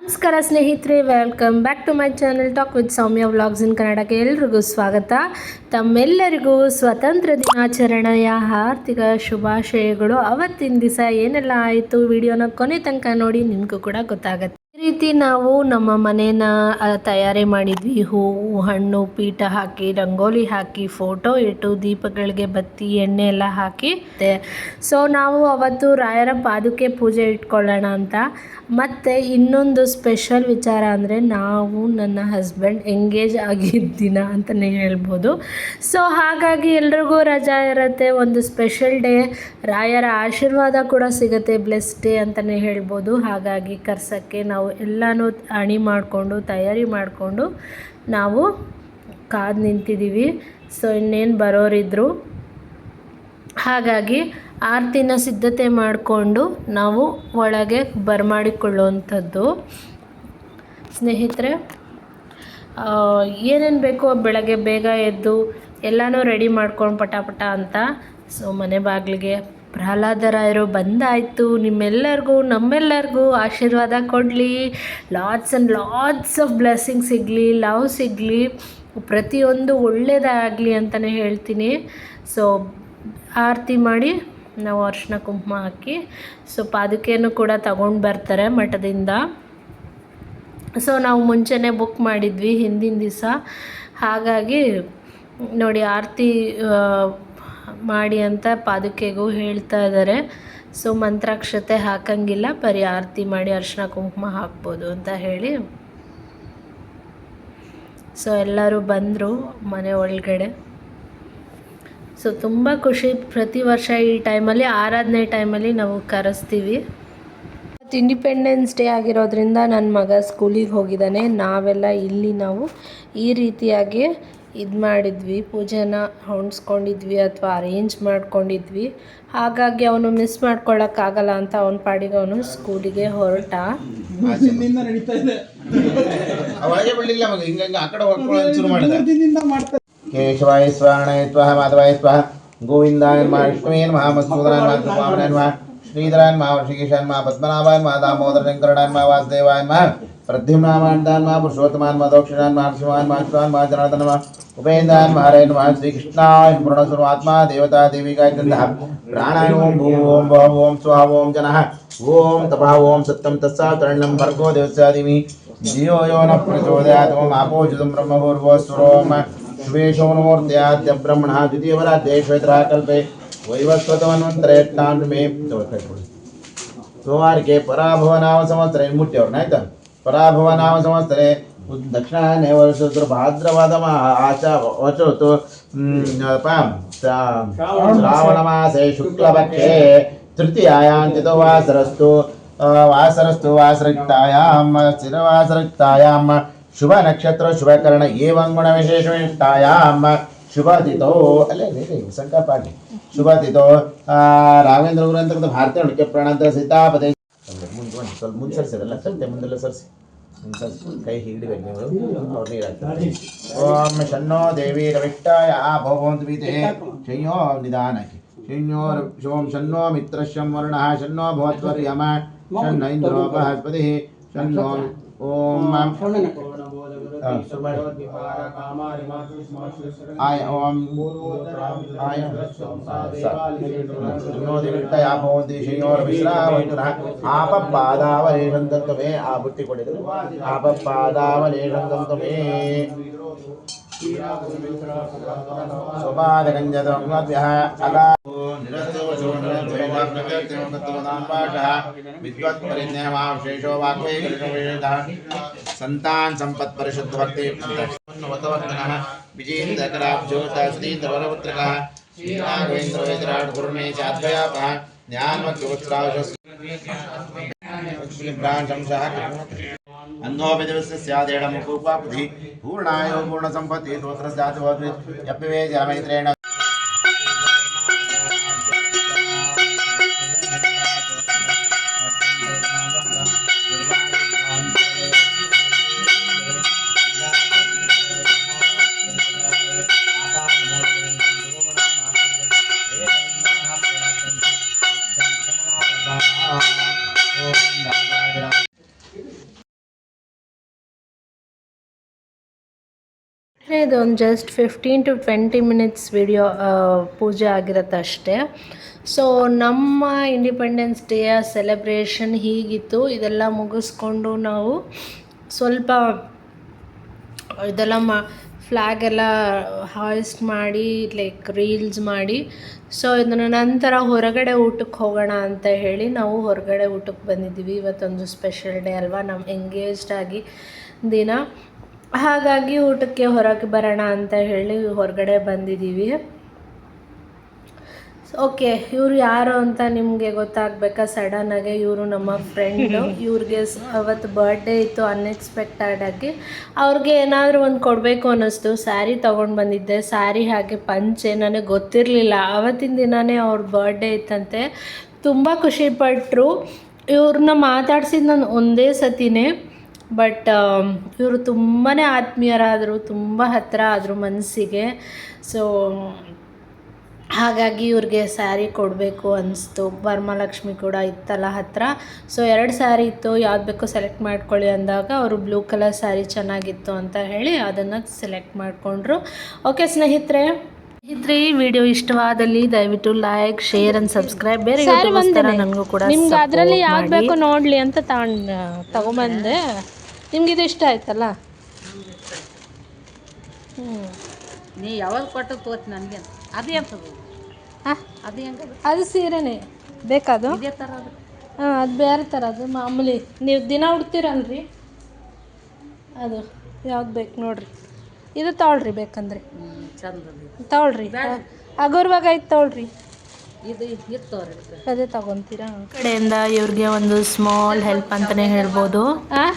ನಮಸ್ಕಾರ ಸ್ನೇಹಿತರೆ, welcome back to my channel talk with Soumya vlogs in ಕನ್ನಡಕ್ಕೆ ಎಲ್ರಿಗೂ ಸ್ವಾಗತ. ತಮ್ಮೆಲ್ಲರಿಗೂ ಸ್ವತಂತ್ರ ದಿನಾಚರಣೆಯ ಆರ್ಥಿಕ ಶುಭಾಶಯಗಳು. ಅವತ್ತಿನ ದಿವಸ ಏನೆಲ್ಲ ಆಯಿತು ವಿಡಿಯೋನ ಕೊನೆ ತನಕ ನೋಡಿ, ನಿಮಗೂ ಕೂಡ ಗೊತ್ತಾಗುತ್ತೆ. ಈ ರೀತಿ ನಾವು ನಮ್ಮ ಮನೇನ ತಯಾರಿ ಮಾಡಿದ್ವಿ. ಹೂವು, ಹಣ್ಣು, ಪೀಠ ಹಾಕಿ, ರಂಗೋಲಿ ಹಾಕಿ, ಫೋಟೋ ಇಟ್ಟು, ದೀಪಗಳಿಗೆ ಬತ್ತಿ, ಎಣ್ಣೆ ಎಲ್ಲ ಹಾಕಿ. ಸೊ ನಾವು ಅವತ್ತು ರಾಯರ ಪಾದುಕೆ ಪೂಜೆ ಇಟ್ಕೊಳ್ಳೋಣ ಅಂತ. ಮತ್ತು ಇನ್ನೊಂದು ಸ್ಪೆಷಲ್ ವಿಚಾರ ಅಂದರೆ, ನಾವು ನನ್ನ ಹಸ್ಬೆಂಡ್ ಎಂಗೇಜ್ ಆಗಿದ್ದ ದಿನ ಅಂತಲೇ ಹೇಳ್ಬೋದು. ಸೊ ಹಾಗಾಗಿ ಎಲ್ರಿಗೂ ರಜಾ ಇರುತ್ತೆ, ಒಂದು ಸ್ಪೆಷಲ್ ಡೇ, ರಾಯರ ಆಶೀರ್ವಾದ ಕೂಡ ಸಿಗುತ್ತೆ, ಬ್ಲೆಸ್ ಡೇ ಅಂತಲೇ ಹೇಳ್ಬೋದು. ಹಾಗಾಗಿ ಕರ್ಸೋಕ್ಕೆ ನಾವು ಎಲ್ಲನೂ ಅಣಿ ಮಾಡಿಕೊಂಡು, ತಯಾರಿ ಮಾಡಿಕೊಂಡು ನಾವು ಕಾದು ನಿಂತಿದ್ದೀವಿ. ಸೊ ಇನ್ನೇನು ಬರೋರಿದ್ದರು, ಹಾಗಾಗಿ ಆರತಿನ ಸಿದ್ಧತೆ ಮಾಡಿಕೊಂಡು ನಾವು ಒಳಗೆ ಬರಮಾಡಿಕೊಳ್ಳುವಂಥದ್ದು. ಸ್ನೇಹಿತರೆ, ಏನೇನು ಬೇಕೋ ಬೆಳಗ್ಗೆ ಬೇಗ ಎದ್ದು ಎಲ್ಲನೂ ರೆಡಿ ಮಾಡ್ಕೊಂಡು ಪಟ ಅಂತ. ಸೊ ಮನೆ ಬಾಗಿಲಿಗೆ ಪ್ರಹ್ಲಾದರಾಯರು ಬಂದಾಯಿತು. ನಿಮ್ಮೆಲ್ಲರಿಗೂ ನಮ್ಮೆಲ್ಲರಿಗೂ ಆಶೀರ್ವಾದ ಕೊಡಲಿ, lots and lots of blessing ಸಿಗಲಿ, ಲವ್ ಸಿಗಲಿ, ಪ್ರತಿಯೊಂದು ಒಳ್ಳೆಯದಾಗಲಿ ಅಂತಲೇ ಹೇಳ್ತೀನಿ. ಸೊ ಆರತಿ ಮಾಡಿ ನಾವು ಅರಿಶಿನ ಕುಂಕುಮ ಹಾಕಿ, ಸೊ ಪಾದುಕೆಯನ್ನು ಕೂಡ ತಗೊಂಡು ಬರ್ತಾರೆ ಮಠದಿಂದ. ಸೊ ನಾವು ಮುಂಚೆನೇ ಬುಕ್ ಮಾಡಿದ್ವಿ ಹಿಂದಿನ ದಿವಸ. ಹಾಗಾಗಿ ನೋಡಿ, ಆರತಿ ಮಾಡಿ ಅಂತ ಪಾದುಕೆಗೂ ಹೇಳ್ತಾ ಇದ್ದಾರೆ. ಸೊ ಮಂತ್ರಾಕ್ಷತೆ ಹಾಕಂಗಿಲ್ಲ, ಬರೀ ಆರತಿ ಮಾಡಿ ಅರಿಶಿನ ಕುಂಕುಮ ಹಾಕ್ಬೋದು ಅಂತ ಹೇಳಿ. ಸೊ ಎಲ್ಲರೂ ಬಂದರು ಮನೆ ಒಳಗಡೆ. ಸೊ ತುಂಬ ಖುಷಿ. ಪ್ರತಿ ವರ್ಷ ಈ ಟೈಮಲ್ಲಿ, ಆರಾಧನೆ ಟೈಮಲ್ಲಿ ನಾವು ಕರೆಸ್ತೀವಿ. ಇಂಡಿಪೆಂಡೆನ್ಸ್ ಡೇ ಆಗಿರೋದ್ರಿಂದ ನನ್ನ ಮಗ ಸ್ಕೂಲಿಗೆ ಹೋಗಿದ್ದಾನೆ. ನಾವೆಲ್ಲ ಇಲ್ಲಿ ನಾವು ಈ ರೀತಿಯಾಗಿ ಇದು ಮಾಡಿದ್ವಿ, ಪೂಜೆನ ಹೊಂದಿಸ್ಕೊಂಡಿದ್ವಿ ಅಥವಾ ಅರೇಂಜ್ ಮಾಡ್ಕೊಂಡಿದ್ವಿ. ಹಾಗಾಗಿ ಅವನು ಮಿಸ್ ಮಾಡ್ಕೊಳ್ಳೋಕ್ಕಾಗಲ್ಲ ಅಂತ ಅವನ ಪಾಡಿಗೆ ಅವನು ಸ್ಕೂಲಿಗೆ ಹೊರಟ. ಕೇಶವಾಯ ಸ್ವಾಣಾಯ ತ್ವಃ ಮಾಧವಾಯ ತ್ವಃ ಗೋವಿಂದಾಯ ನಮಃ ವಿಷ್ಣುವೇ ನಮಃ ಮಧುಸೂದನಾಯ ನಮಃ ತ್ರಿಪಾವನಾಯ ನಮಃ ಶ್ರೀಧರಾಯ ನಮಃ ಋಷಿಕೇಶಾಯ ನಮಃ ಪದ್ಮನಾಭಾಯ ನಮಃ ದಾಮೋದರ ಶಂಕರಾಯ ನಮಃ ವಾಸುದೇವಾಯ ನಮಃ ಪ್ರದ್ಯುಮ್ನಾಯ ನಮಃ ಪುರುಷೋತ್ತಮಾಯ ನಮಃ ದಕ್ಷಿಣಾಯ ನಮಃ ನರಸಿಂಹಾಯ ನಮಃ ಶಿವಾಯ ನಮಃ ಜನಾರ್ದನ ನಮಃ ಉಪೇಂದ್ರಾಯ ನಮಃ ಹರೇ ನಮಃ ಶ್ರೀಕೃಷ್ಣಾಯ ಪೂರ್ಣಸ್ವರೂಪಾತ್ಮ ದೇವತಾ ದೇವಿಕಾಯ ಚಂದಃ ಪ್ರಾಣಾಯ ಓಂ ಭೂಂ ಓಂ ಭವ ಓಂ ಸ್ವಾಹ ಓಂ ಜನಃ ಓಂ ತಪಃ ಓಂ ಸತ್ಯಂ ತತ್ಸಾವತರಣಂ ಭರ್ಗೋ ದೇವಸ್ಯ ಧೀಮಹಿ ಧಿಯೋ ಯೋ ನ ಪ್ರಚೋದಯಾತ್. ಓಂ ಆಪೋಜಿತಂ ಬ್ರಹ್ಮಭೂರ್ಭುವಃ ಶಿವೇಶೋನ್ಮೂರ್ತ್ಯಾದ್ಯ ಬ್ರಹ್ಮಣ ದ್ವಿತೀಯವರಾಧ್ಯ ಶ್ವೇತರಾಕಲ್ಪೆ ವೈವಸ್ವತಮನ್ವಂತರೇಟ್ನಾಂ ಮೇ ಸೋಮಾರಿಕೆ ಪರಾಭವನಾಮ ಸಂವತ್ಸರೆ ಮುಟ್ಟಿಯವ್ರನ್ನ ಆಯ್ತಾ. ಪರಾಭವನಾಮ ಸಂವತ್ಸರೆ ದಕ್ಷಿಣಾಯನೇ ವರ್ಷೋತ್ತರ ಭಾದ್ರವಾದ ಆಚ ವಚೋತು ಶ್ರಾವಣ ಮಾಸೆ ಶುಕ್ಲಪಕ್ಷೆ ತೃತೀಯಾಯಾಂತಿತೋ ವಾಸರಸ್ತು ವಾಸರಸ್ತು ವಾಸರಿಕ್ತಾಯಾಂ ಸ್ಥಿರವಾಸರಿಕ್ತಾಯಾಂ ಶುಭ ನಕ್ಷತ್ರ ಶುಭಕರಣ ಏವಂ ಗುಣ ವಿಶೇಷವಿಷ್ಟಾಯಾಂ ಶುಭತಿಥೋ ಅಲ್ಲೇ ಸಂಕಲ್ಪ ಆಗಿ ಶುಭತಿಥೋ ರಾಘವೇಂದ್ರ ಗುರು ಅಂತಕ್ಕಂಥ ಭಾರತೀಯ ಅಡಿಕೆ ಪ್ರಾಣಾಂತರ ಸೀತಾಪದೇ ಸ್ವಲ್ಪ ಮುಂದೆ ಸರ್ಸಿರಲ್ಲ, ಸ್ವಲ್ಪ ಮುಂದೆಲ್ಲ ಸರ್ಸಿ ಕೈ ಹಿಡಿಬೇಕು ನೀವು, ಅವ್ರು ನೀರು ಹಾಕ್ತಾರೆ. ಓಂ ಶನ್ನೋ ದೇವಿ ರವಿಷ್ಟಾಯ ಭವಂತು ಬೀತೆ ಶಯ್ಯೋ ನಿಧಾನಕ್ಕೆ ಶಯ್ಯೋ ಓಂ ಶನ್ನೋ ಮಿತ್ರಶ್ಯಂ ವರ್ಣಃ ಶನ್ನೋ ಭವತ್ವರ್ಯಮ ಶನ್ನ ಇಂದ್ರೋ ಬೃಹಸ್ಪತಿ ಶನ್ನೋ ಓಂ ಆಯ ಓಂ ಆಯ ಶನ್ನೋದಿವಿಟ್ಟಯ ಭವಂತಿ ಶಯ್ಯೋರ್ ವಿಶ್ರಾವಂತುನಃ ಆಪಪಾದಾವಲೇಶಂ ತಂತುಮೇ. ಆ ಬುಟ್ಟಿ ಕೊಡಿದ್ರು ಆಪಪಾದಾವಲೇಶಂ ಸ್ವಪಾದಗಂಜದ್ರವ್ಯಃ ಅಗಾ ವಿದ್ವತ್ಪರಿಜ್ಞಾನಶೇಷೋ ವಾಕ್ವೇ ಸಂತಾನ್ ಸಂಪತ್ ಪರಿಶುದ್ಧ ಭಕ್ತಿ ವತವಗ್ನಃ ವಿಜೇಂದ್ರಕರಾಬ್ಜೋತಾಸ್ತೀಂದ್ರವರಪುತ್ರಕಃ ಶ್ರೀರಾಘವೇಂದ್ರ ವೇದರಾಟ್ ಗುರುಮೇ ಚಾದ್ವಯಾಪಃ ಜ್ಞಾನಮಗ್ಗೋತ್ರಾಶಂಸಃ अन्नोपि दिवस्य स्यादेडमुपवापधि पूर्णायो पूर्णसम्पत्ति तोत्र स्यात् यप्पिवे जामैत्रेण ಇದೊಂದು ಜಸ್ಟ್ 15 to 20 ಮಿನಿಟ್ಸ್ ವಿಡಿಯೋ ಪೂಜೆ ಆಗಿರುತ್ತೆ ಅಷ್ಟೇ. ಸೊ ನಮ್ಮ ಇಂಡಿಪೆಂಡೆನ್ಸ್ ಡೇಯ ಸೆಲೆಬ್ರೇಷನ್ ಹೀಗಿತ್ತು. ಇದೆಲ್ಲ ಮುಗಿಸ್ಕೊಂಡು ನಾವು ಸ್ವಲ್ಪ ಇದೆಲ್ಲ ಫ್ಲ್ಯಾಗ್ ಎಲ್ಲ ಹಾಯ್ಸ್ಟ್ ಮಾಡಿ ಲೈಕ್ ರೀಲ್ಸ್ ಮಾಡಿ, ಸೊ ಇದನ್ನ ನಂತರ ಹೊರಗಡೆ ಊಟಕ್ಕೆ ಹೋಗೋಣ ಅಂತ ಹೇಳಿ ನಾವು ಹೊರಗಡೆ ಊಟಕ್ಕೆ ಬಂದಿದ್ದೀವಿ. ಇವತ್ತೊಂದು ಸ್ಪೆಷಲ್ ಡೇ ಅಲ್ವಾ, ನಮ್ಮ ಎಂಗೇಜ್ಡ್ ಆಗಿ ದಿನ, ಹಾಗಾಗಿ ಊಟಕ್ಕೆ ಹೊರಗೆ ಬರೋಣ ಅಂತ ಹೇಳಿ ಹೊರಗಡೆ ಬಂದಿದ್ದೀವಿ. ಓಕೆ, ಇವರು ಯಾರು ಅಂತ ನಿಮಗೆ ಗೊತ್ತಾಗಬೇಕಾ? ಸಡನ್ನಾಗಿ ಇವರು ನಮ್ಮ ಫ್ರೆಂಡು. ಇವ್ರಿಗೆ ಅವತ್ತು ಬರ್ಡೇ ಇತ್ತು ಅನ್ಎಕ್ಸ್ಪೆಕ್ಟೆಡಾಗಿ. ಅವ್ರಿಗೆ ಏನಾದರೂ ಒಂದು ಕೊಡಬೇಕು ಅನ್ನಿಸ್ತು. ಸ್ಯಾರಿ ತೊಗೊಂಡು ಬಂದಿದ್ದೆ, ಸ್ಯಾರಿ ಹಾಗೆ ಪಂಚೆ. ನನಗೆ ಗೊತ್ತಿರಲಿಲ್ಲ ಆವತ್ತಿನ ದಿನವೇ ಅವ್ರ ಬರ್ಡೇ ಇತ್ತಂತೆ. ತುಂಬ ಖುಷಿಪಟ್ಟರು. ಇವ್ರನ್ನ ಮಾತಾಡ್ಸಿದ್ದು ನಾನು ಒಂದೇ ಸತಿನೇ, ಬಟ್ ಇವರು ತುಂಬಾ ಆತ್ಮೀಯರಾದರು, ತುಂಬ ಹತ್ತಿರ ಆದರು ಮನಸ್ಸಿಗೆ. ಸೊ ಹಾಗಾಗಿ ಇವ್ರಿಗೆ ಸ್ಯಾರಿ ಕೊಡಬೇಕು ಅನಿಸ್ತು. ವರಮಹಾಲಕ್ಷ್ಮಿ ಕೂಡ ಇತ್ತಲ್ಲ ಹತ್ತಿರ, ಸೊ 2 ಸ್ಯಾರಿ ಇತ್ತು, ಯಾವ್ದು ಬೇಕೋ ಸೆಲೆಕ್ಟ್ ಮಾಡ್ಕೊಳ್ಳಿ ಅಂದಾಗ ಅವರು ಬ್ಲೂ ಕಲರ್ ಸ್ಯಾರಿ ಚೆನ್ನಾಗಿತ್ತು ಅಂತ ಹೇಳಿ ಅದನ್ನು ಸೆಲೆಕ್ಟ್ ಮಾಡಿಕೊಂಡ್ರು. ಓಕೆ ಸ್ನೇಹಿತರೆ, ಈ ವಿಡಿಯೋ ಇಷ್ಟವಾದಲ್ಲಿ ದಯವಿಟ್ಟು ಲೈಕ್, ಶೇರ್ ಆ್ಯಂಡ್ ಸಬ್ಸ್ಕ್ರೈಬ್. ಬೇರೆ ಯೂಟ್ಯೂಬರ್ಸ್ತರ ನನಗೂ ಕೂಡ ನಿಮ್ಗೆ ಅದರಲ್ಲಿ ಯಾವ್ದು ಬೇಕೋ ನೋಡಲಿ ಅಂತ ತಗೊಂಬಂದೆ. ನಿಮ್ಗೆ ಇದು ಇಷ್ಟ ಆಯ್ತಲ್ಲ? ನೀ ಯಾವಾಗ ಕೊಟ್ಟು ತೋತಿ ನನಗೆ ಅದು ಏನು ತಗೋ? ಹಾಂ, ಅದು ಹೆಂಗೆ? ಅದು ಸೀರೆನೇ ಬೇಕಾದು? ಇದೇ ಥರ ಅದು. ಹಾಂ, ಅದು ಬೇರೆ ಥರ, ಅದು ಮಾಮೂಲಿ ನೀವು ದಿನ ಉಡ್ತೀರಲ್ರಿ ಅದು. ಯಾವ್ದು ಬೇಕು ನೋಡ್ರಿ, ಇದು ತೊಗೊಳ್ರಿ ಬೇಕಂದ್ರೆ. ಚಂದ ತೊಗೊಳ್ರಿ, ಹಗುರವಾಗಿ ಆಯ್ತು ತೊಗೊಳ್ರಿ. ಇದು ಇತ್ತು ಅದೇ ತಗೊತೀರಾ? ಕಡೆಯಿಂದ ಇವ್ರಿಗೆ ಒಂದು ಸ್ಮಾಲ್ ಹೆಲ್ಪ್ ಅಂತಲೇ ಹೇಳ್ಬೋದು. ಹಾಂ,